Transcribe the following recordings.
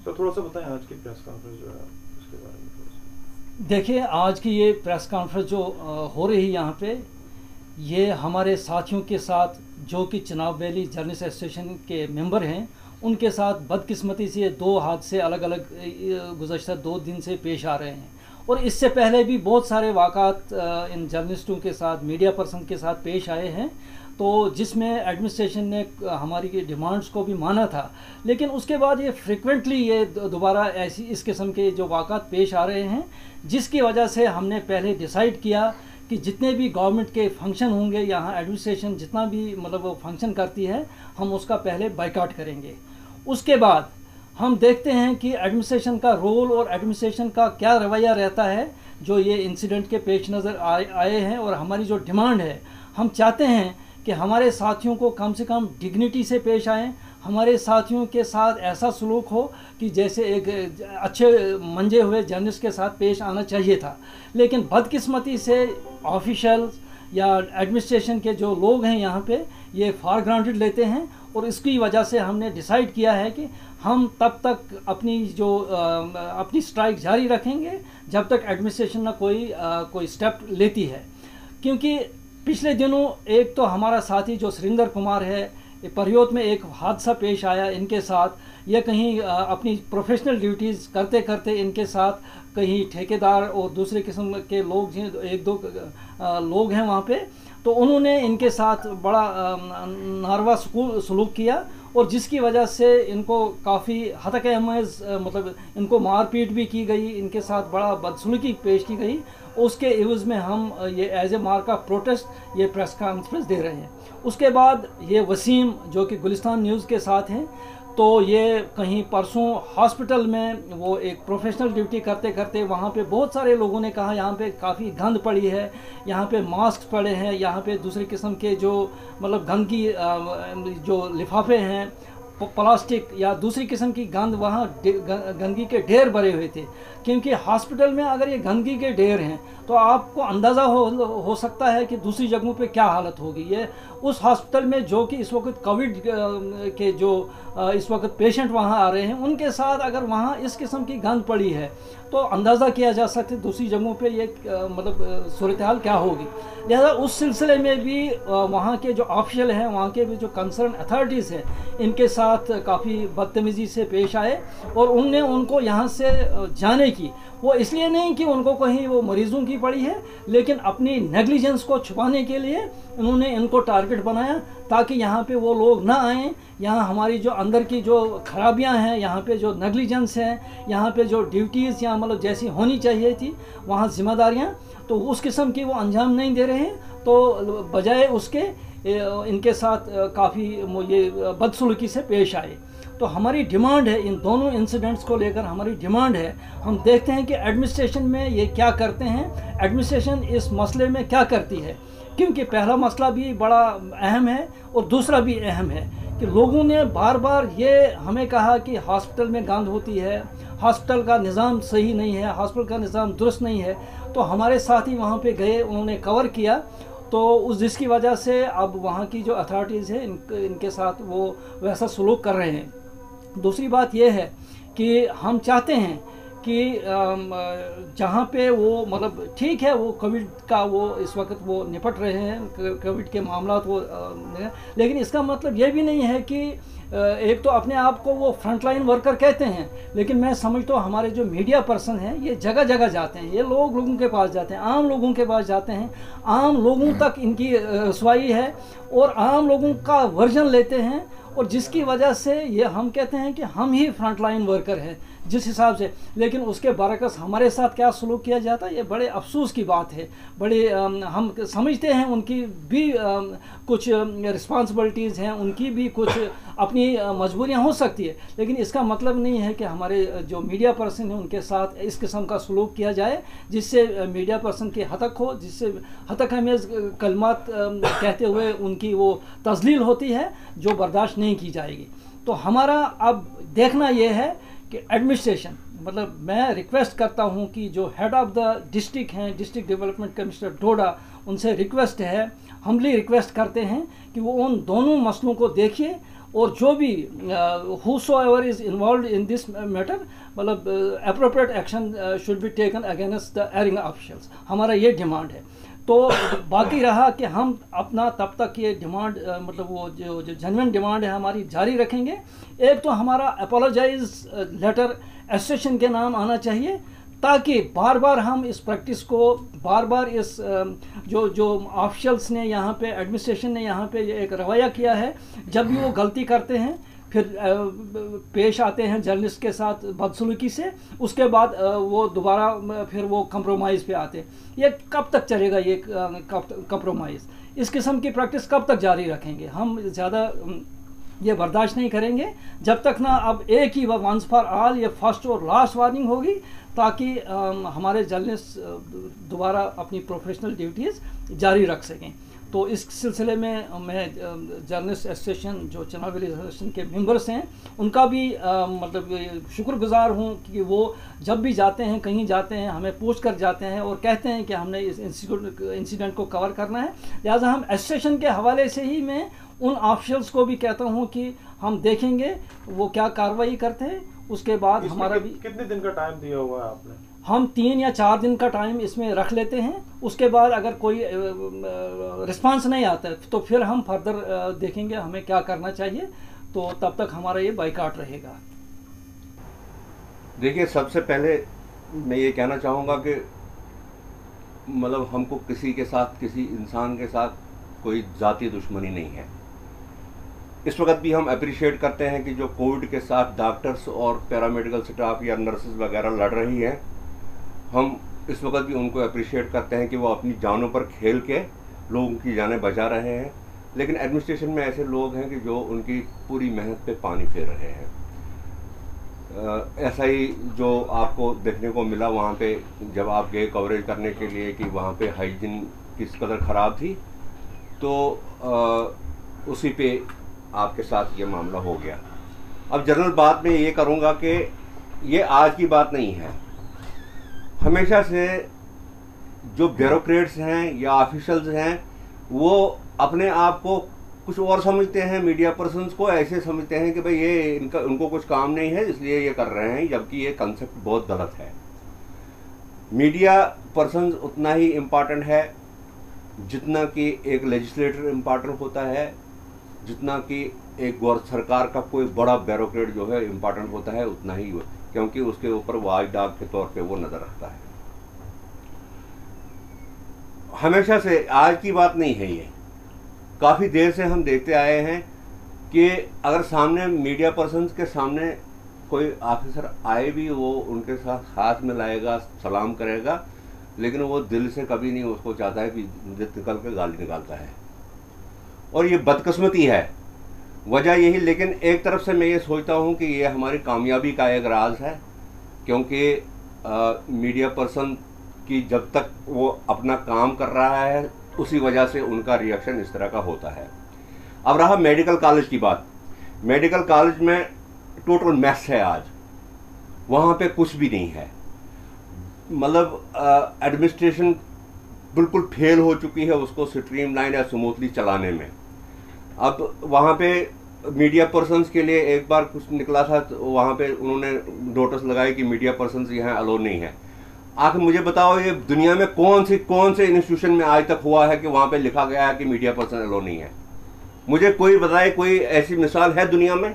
तो थोड़ा सा बताएं आज की प्रेस कॉन्फ्रेंस जो है उसके बारे में थोड़ा सा। देखिए, आज की ये प्रेस कॉन्फ्रेंस जो हो रही है यहाँ पे, ये हमारे साथियों के साथ जो कि चिनाब वैली जर्नलिस्ट एसोसिएशन के मेंबर हैं, उनके साथ बदकिस्मती से ये दो हादसे अलग अलग गुज़श्ता 2 दिन से पेश आ रहे हैं। और इससे पहले भी बहुत सारे वाक़ात इन जर्नलिस्टों के साथ, मीडिया पर्सन के साथ पेश आए हैं, तो जिसमें एडमिनिस्ट्रेशन ने हमारी डिमांड्स को भी माना था। लेकिन उसके बाद ये फ्रिक्वेंटली ये दोबारा ऐसी इस किस्म के जो वाक़ात पेश आ रहे हैं, जिसकी वजह से हमने पहले डिसाइड किया कि जितने भी गवर्नमेंट के फंक्शन होंगे, यहाँ एडमिनिस्ट्रेशन जितना भी मतलब वो फंक्शन करती है, हम उसका पहले बाइकआउट करेंगे। उसके बाद हम देखते हैं कि एडमिनिस्ट्रेशन का रोल और एडमिनिस्ट्रेशन का क्या रवैया रहता है जो ये इंसिडेंट के पेश नज़र आए हैं। और हमारी जो डिमांड है, हम चाहते हैं कि हमारे साथियों को कम से कम डिग्निटी से पेश आएँ, हमारे साथियों के साथ ऐसा सलूक हो कि जैसे एक अच्छे मंजे हुए जर्नलिस्ट के साथ पेश आना चाहिए था। लेकिन बदकिस्मती से ऑफिशियल्स या एडमिनिस्ट्रेशन के जो लोग हैं यहाँ पे, ये फॉर ग्रांटेड लेते हैं। और इसकी वजह से हमने डिसाइड किया है कि हम तब तक अपनी स्ट्राइक जारी रखेंगे जब तक एडमिनिस्ट्रेशन ना कोई स्टेप लेती है। क्योंकि पिछले दिनों एक तो हमारा साथी जो सुरेंद्र कुमार है, परियोत में एक हादसा पेश आया इनके साथ। यह कहीं अपनी प्रोफेशनल ड्यूटीज़ करते करते इनके साथ कहीं ठेकेदार और दूसरे किस्म के लोग हैं, 1-2 लोग हैं वहाँ पे, तो उन्होंने इनके साथ बड़ा नारवा सलूक किया। और जिसकी वजह से इनको काफ़ी हतक अहमज़ मतलब इनको मारपीट भी की गई, इनके साथ बड़ा बदसलूकी पेश की गई। उसके एवज़ में हम ये as a mark of protest ये प्रेस कॉन्फ्रेंस दे रहे हैं। उसके बाद ये वसीम जो कि गुलिस्तान न्यूज़ के साथ हैं, तो ये कहीं परसों हॉस्पिटल में वो एक प्रोफेशनल ड्यूटी करते करते वहाँ पे बहुत सारे लोगों ने कहा यहाँ पे काफ़ी गंद पड़ी है, यहाँ पे मास्क पड़े हैं, यहाँ पे दूसरे किस्म के जो मतलब गंदगी जो लिफाफे हैं, प्लास्टिक या दूसरी किस्म की गंद, वहाँ गंदगी के ढेर भरे हुए थे। क्योंकि हॉस्पिटल में अगर ये गंदगी के ढेर हैं तो आपको अंदाज़ा हो सकता है कि दूसरी जगहों पे क्या हालत होगी। ये उस हॉस्पिटल में जो कि इस वक्त कोविड के जो इस वक्त पेशेंट वहाँ आ रहे हैं, उनके साथ अगर वहाँ इस किस्म की गंद पड़ी है तो अंदाज़ा किया जा सकता है दूसरी जगहों पे ये मतलब सूरत हाल क्या होगी। लिहाजा उस सिलसिले में भी वहाँ के जो ऑफिशियल हैं, वहाँ के भी जो कंसर्न अथॉरिटीज़ हैं, इनके साथ काफ़ी बदतमीज़ी से पेश आए। और उनने उनको यहाँ से जाने की, वो इसलिए नहीं कि उनको कहीं वो मरीजों की पड़ी है, लेकिन अपनी नेग्लिजेंस को छुपाने के लिए उन्होंने इनको टारगेट बनाया ताकि यहाँ पे वो लोग ना आएँ। यहाँ हमारी जो अंदर की जो खराबियाँ हैं, यहाँ पे जो नेग्लिजेंस है, यहाँ पे जो ड्यूटीज़ यहाँ मतलब जैसी होनी चाहिए थी वहाँ जिम्मेदारियाँ, तो उस किस्म की वो अंजाम नहीं दे रहे हैं। तो बजाय उसके इनके साथ काफ़ी ये बदसलूकी से पेश आए। तो हमारी डिमांड है, इन दोनों इंसिडेंट्स को लेकर हमारी डिमांड है, हम देखते हैं कि एडमिनिस्ट्रेशन में ये क्या करते हैं, एडमिनिस्ट्रेशन इस मसले में क्या करती है। क्योंकि पहला मसला भी बड़ा अहम है और दूसरा भी अहम है कि लोगों ने बार बार ये हमें कहा कि हॉस्पिटल में गंद होती है, हॉस्पिटल का निज़ाम सही नहीं है, हॉस्पिटल का निज़ाम दुरुस्त नहीं है। तो हमारे साथी वहाँ पे गए, उन्होंने कवर किया, तो उस जिसकी वजह से अब वहाँ की जो अथॉरिटीज़ हैं इनके साथ वो वैसा सलूक कर रहे हैं। दूसरी बात यह है कि हम चाहते हैं कि जहाँ पे वो मतलब ठीक है, वो कोविड का वो इस वक्त वो निपट रहे हैं, कोविड के मामला वो लेकिन इसका मतलब ये भी नहीं है कि एक तो अपने आप को वो फ्रंटलाइन वर्कर कहते हैं, लेकिन मैं समझता हूँ हमारे जो मीडिया पर्सन हैं ये जगह जगह जाते हैं, ये लोगों के पास जाते हैं, आम लोगों के पास जाते हैं, आम लोगों तक इनकी रसवाई है और आम लोगों का वर्जन लेते हैं। और जिसकी वजह से ये हम कहते हैं कि हम ही फ्रंटलाइन वर्कर हैं जिस हिसाब से, लेकिन उसके बरकस हमारे साथ क्या सलूक किया जाता है, ये बड़े अफसोस की बात है। बड़े हम समझते हैं उनकी भी कुछ रिस्पॉन्सिबिलिटीज़ हैं, उनकी भी कुछ अपनी मजबूरियां हो सकती है, लेकिन इसका मतलब नहीं है कि हमारे जो मीडिया पर्सन हैं उनके साथ इस किस्म का सलूक किया जाए जिससे मीडिया पर्सन की हतक हो, जिससे हतक अमेज़ कलमात कहते हुए उनकी वो तज़लील होती है जो बर्दाश्त नहीं की जाएगी। तो हमारा अब देखना यह है कि एडमिनिस्ट्रेशन, मतलब मैं रिक्वेस्ट करता हूं कि जो हेड ऑफ़ द डिस्ट्रिक्ट हैं, डिस्ट्रिक्ट डेवलपमेंट कमिश्नर डोडा, उनसे रिक्वेस्ट है, हम्बली रिक्वेस्ट करते हैं कि वो उन दोनों मसलों को देखिए और जो भी whosoever is involved in this matter, मतलब appropriate action should be taken against the erring officials। हमारा ये डिमांड है। तो बाकी रहा कि हम अपना तब तक ये डिमांड मतलब वो जो जेन्युइन डिमांड है हमारी जारी रखेंगे। एक तो हमारा अपोलोजाइज लेटर एसोसिएशन के नाम आना चाहिए, ताकि बार बार हम इस प्रैक्टिस को बार बार इस जो ऑफिशियल्स ने यहाँ पे, एडमिनिस्ट्रेशन ने यहाँ पे एक रवैया किया है, जब भी वो गलती करते हैं फिर पेश आते हैं जर्नलिस्ट के साथ बदसलूकी से, उसके बाद वो दोबारा फिर वो कंप्रोमाइज़ पे आते हैं। ये कब तक चलेगा ये कंप्रोमाइज़? इस किस्म की प्रैक्टिस कब तक जारी रखेंगे? हम ज़्यादा ये बर्दाश्त नहीं करेंगे जब तक ना अब एक ही वंस फॉर ऑल ये फर्स्ट और लास्ट वार्निंग होगी, ताकि हमारे जर्नलिस्ट दोबारा अपनी प्रोफेशनल ड्यूटीज़ जारी रख सकें। तो इस सिलसिले में मैं जर्नलिस्ट एसोसिएशन जो चनाब वैली एसोसिएशन के मेंबर्स हैं उनका भी मतलब शुक्रगुजार हूँ कि वो जब भी जाते हैं, कहीं जाते हैं, हमें पूछ कर जाते हैं और कहते हैं कि हमने इस इंसिडेंट को कवर करना है। लिहाजा हम एसोसिएशन के हवाले से ही मैं उन ऑफिशियल्स को भी कहता हूँ कि हम देखेंगे वो क्या कार्रवाई करते हैं। उसके बाद हमारा भी कितने दिन का टाइम दिया हुआ है आपने? हम 3 या 4 दिन का टाइम इसमें रख लेते हैं। उसके बाद अगर कोई रिस्पांस नहीं आता है तो फिर हम फर्दर देखेंगे हमें क्या करना चाहिए। तो तब तक हमारा ये बाइकाट रहेगा। देखिए, सबसे पहले मैं ये कहना चाहूँगा कि मतलब हमको किसी के साथ, किसी इंसान के साथ कोई ज़ाती दुश्मनी नहीं है। इस वक्त भी हम अप्रिशिएट करते हैं कि जो कोविड के साथ डॉक्टर्स और पैरामेडिकल स्टाफ या नर्सेज वगैरह लड़ रही हैं, हम इस वक्त भी उनको अप्रिशिएट करते हैं कि वो अपनी जानों पर खेल के लोगों की जानें बचा रहे हैं। लेकिन एडमिनिस्ट्रेशन में ऐसे लोग हैं कि जो उनकी पूरी मेहनत पे पानी फेर रहे हैं। ऐसा ही जो आपको देखने को मिला वहाँ पे जब आप गए कवरेज करने के लिए कि वहाँ पे हाइजीन किस कदर ख़राब थी, तो उसी पे आपके साथ ये मामला हो गया। अब जनरल बात मैं ये करूँगा कि ये आज की बात नहीं है। हमेशा से जो ब्यूरोक्रेट्स हैं या ऑफिशियल्स हैं वो अपने आप को कुछ और समझते हैं, मीडिया पर्सन्स को ऐसे समझते हैं कि भाई ये उनको कुछ काम नहीं है इसलिए ये कर रहे हैं, जबकि ये कंसेप्ट बहुत गलत है। मीडिया पर्सन्स उतना ही इम्पॉर्टेंट है जितना कि एक लेजिस्लेटर इम्पॉर्टेंट होता है, जितना कि एक सरकार का कोई बड़ा ब्यूरोक्रेट जो है इम्पॉर्टेंट होता है, उतना ही, क्योंकि उसके ऊपर वॉच डॉग के तौर पे वो नज़र रखता है। हमेशा से आज की बात नहीं है ये, काफ़ी देर से हम देखते आए हैं कि अगर सामने मीडिया पर्सन्स के सामने कोई ऑफिसर आए भी, वो उनके साथ हाथ मिलाएगा, सलाम करेगा, लेकिन वो दिल से कभी नहीं उसको चाहता है कि निकल के गाली निकालता है। और ये बदकिस्मती है, वजह यही। लेकिन एक तरफ से मैं ये सोचता हूँ कि ये हमारी कामयाबी का एक राज है, क्योंकि मीडिया पर्सन की जब तक वो अपना काम कर रहा है उसी वजह से उनका रिएक्शन इस तरह का होता है। अब रहा मेडिकल कॉलेज की बात। मेडिकल कॉलेज में टोटल मैस है आज, वहाँ पे कुछ भी नहीं है। मतलब एडमिनिस्ट्रेशन बिल्कुल फेल हो चुकी है उसको स्ट्रीमलाइन या स्मूथली चलाने में। अब वहाँ पे मीडिया पर्सन्स के लिए एक बार कुछ निकला था, तो वहाँ पे उन्होंने नोटिस लगाया कि मीडिया पर्सन्स यहाँ अलो नहीं है। आखिर मुझे बताओ, ये दुनिया में कौन से इंस्टीट्यूशन में आज तक हुआ है कि वहाँ पे लिखा गया है कि मीडिया पर्सन अलो नहीं है? मुझे कोई बताए, कोई ऐसी मिसाल है दुनिया में?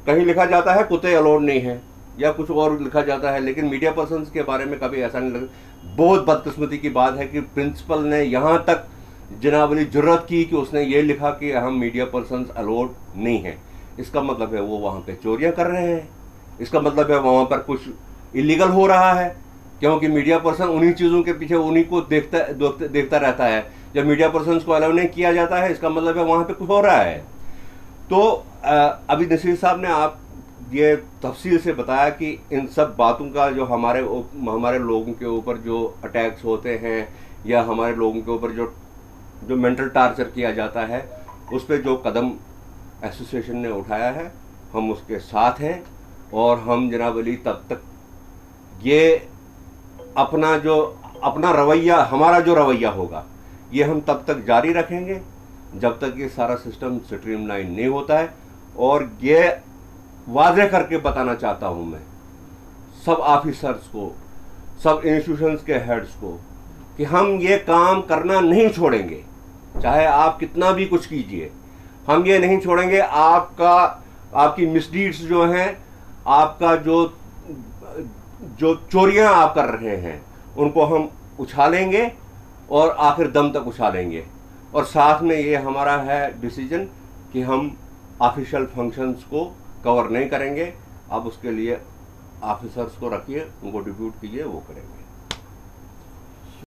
कहीं लिखा जाता है कुत्ते अलाउड नहीं है या कुछ और लिखा जाता है, लेकिन मीडिया पर्सन्स के बारे में कभी ऐसा नहीं लगा। बहुत बदकिस्मती की बात है कि प्रिंसिपल ने यहाँ तक जनाब वाली जरूरत की कि उसने ये लिखा कि हम मीडिया पर्सन्स अलाउड नहीं है। इसका मतलब है वो वहाँ पे चोरियाँ कर रहे हैं, इसका मतलब है वहाँ पर कुछ इलीगल हो रहा है, क्योंकि मीडिया पर्सन उन्हीं चीज़ों के पीछे उन्हीं को देखता रहता है। जब मीडिया पर्सन को अलाउ नहीं किया जाता है, इसका मतलब है वहाँ पे कुछ हो रहा है। तो अभी नसीर साहब ने आप ये तफसील से बताया कि इन सब बातों का जो हमारे लोगों के ऊपर जो अटैक्स होते हैं या हमारे लोगों के ऊपर जो मेंटल टार्चर किया जाता है, उस पर जो कदम एसोसिएशन ने उठाया है हम उसके साथ हैं। और हम जनाब अली तब तक ये अपना रवैया, हमारा जो रवैया होगा, ये हम तब तक जारी रखेंगे जब तक ये सारा सिस्टम स्ट्रीमलाइन नहीं होता है। और ये वाज़ेह करके बताना चाहता हूं मैं सब ऑफिसर्स को, सब इंस्टीट्यूशंस के हेड्स को, कि हम ये काम करना नहीं छोड़ेंगे, चाहे आप कितना भी कुछ कीजिए, हम ये नहीं छोड़ेंगे। आपकी मिसडीड्स जो हैं, आपका जो चोरियां आप कर रहे हैं, उनको हम उछालेंगे और आखिर दम तक उछालेंगे। और साथ में ये हमारा है डिसीजन कि हम ऑफिशियल फंक्शंस को कवर नहीं करेंगे। आप उसके लिए ऑफिसर्स को रखिए, उनको डिप्यूट कीजिए, वो करेंगे।